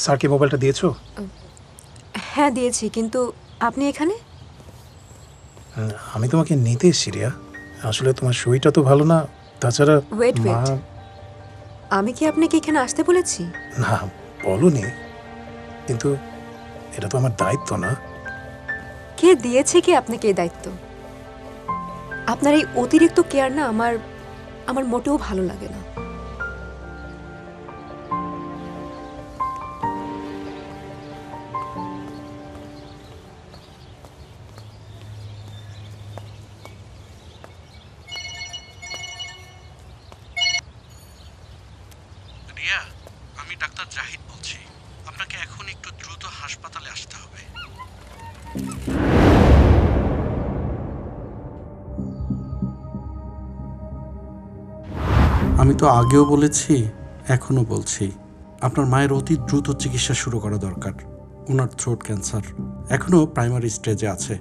স্যারকে মোবাইলটা দিয়েছো? হ্যাঁ দিয়েছি, কিন্তু আপনি এখানে? আমি তোমাকে নিতে এসেছি রিয়া। আসলে তোমার শরীরটা তো ভালো না, তাছাড়া ওয়েট মা। ওয়েট, আমি কি আপনাকে এখানে আসতে বলেছি? না, বলোনি, কিন্তু এটা তো আমার দায়িত্ব না? কে দিয়েছে কি আপনাকে এই দায়িত্ব? আপনার এই অতিরিক্ত কেয়ার না আমার আমার মোটেও ভালো লাগে না। রিয়া, আমি ডাক্তার জাহিদ বলছি। আপনাকে এখন একটু দ্রুত হাসপাতালে আসতে হবে। আমি তো আগেও বলেছি, এখনো বলছি, আপনার মায়ের অতি দ্রুত চিকিৎসা শুরু করা দরকার। ওনার থ্রোট ক্যান্সার এখনো প্রাইমারি স্টেজে আছে।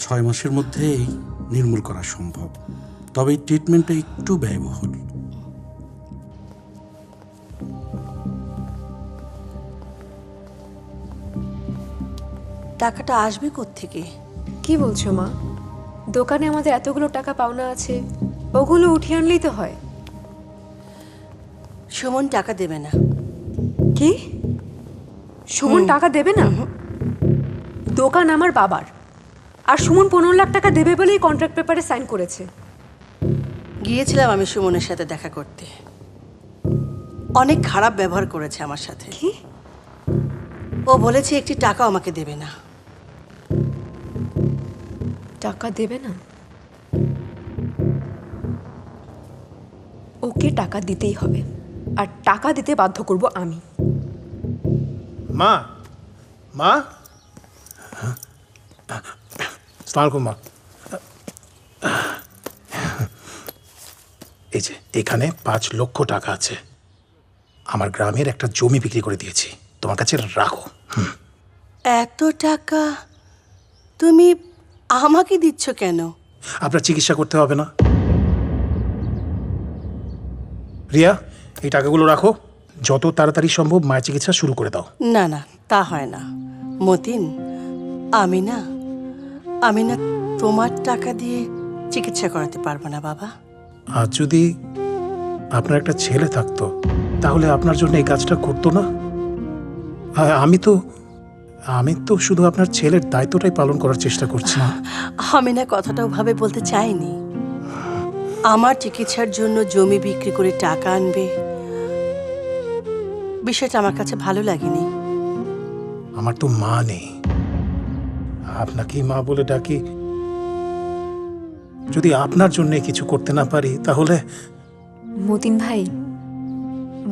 6 মাসের মধ্যেই নির্মূল করা সম্ভব, তবে এই ট্রিটমেন্টটা একটু ব্যয়বহুল। টাকাটা আসবে কোত্থেকে? কি বলছো মা? দোকানে আমাদের এতগুলো টাকা পাওনা আছে, ওগুলো উঠিয়ে আনলেই তো হয়। সুমন টাকা দেবে না। কি? সুমন টাকা দেবে না? দোকান আমার বাবার, আর সুমন 15 লাখ টাকা দেবে বলেই কন্ট্রাক্ট পেপারে সাইন করেছে। গিয়েছিলাম আমি সুমনের সাথে দেখা করতে। অনেক খারাপ ব্যবহার করেছে আমার সাথে। কি? ও বলেছে একটি টাকাও আমাকে দেবে না। টাকা দেবে না? ওকে টাকা দিতেই হবে, আর টাকা দিতে বাধ্য করব আমি। মা, মা, আসসালামু আলাইকুম মা। এই যে এখানে 5 লক্ষ টাকা আছে। আমার গ্রামের একটা জমি বিক্রি করে দিয়েছি, তোমার কাছে রাখো। এত টাকা তুমি আমাকে দিচ্ছ কেন? আপনার চিকিৎসা করতে হবে না? রিয়া, এই টাকাগুলো রাখো, যত তাড়াতাড়ি সম্ভব মায়ের চিকিৎসা শুরু করে দাও। না না, তা হয় না মতিন। আমি না তোমার টাকা দিয়ে চিকিৎসা করাতে পারবো না বাবা। আর যদি আপনার একটা ছেলে থাকতো, তাহলে আপনার জন্য এই কাজটা করতো না? আমি তো শুধু আপনার ছেলের দায়িত্বটাই পালন করার চেষ্টা করছি। আমি না কথাটা ওভাবে বলতে চাইনি। আমার চিকিৎসার জন্য জমি বিক্রি করে টাকা আনবে, বিষয়টা আমার কাছে ভালো লাগেনি। আমার তো মা নেই, আপনাকেই মা বলে ডাকি। যদি আপনার জন্য কিছু করতে না পারি তাহলে। মতিন ভাই,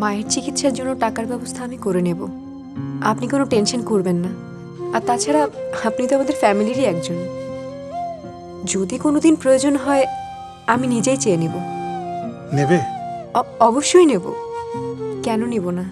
মায়ের চিকিৎসার জন্য টাকার ব্যবস্থা আমি করে নেব, আপনি কোনো টেনশন করবেন না। আর তাছাড়া আপনি তো আমাদের ফ্যামিলিরই একজন। যদি কোনোদিন প্রয়োজন হয় আমি নিজেই চেয়ে নেব। নেবে? অবশ্যই নেব, কেন নিব না?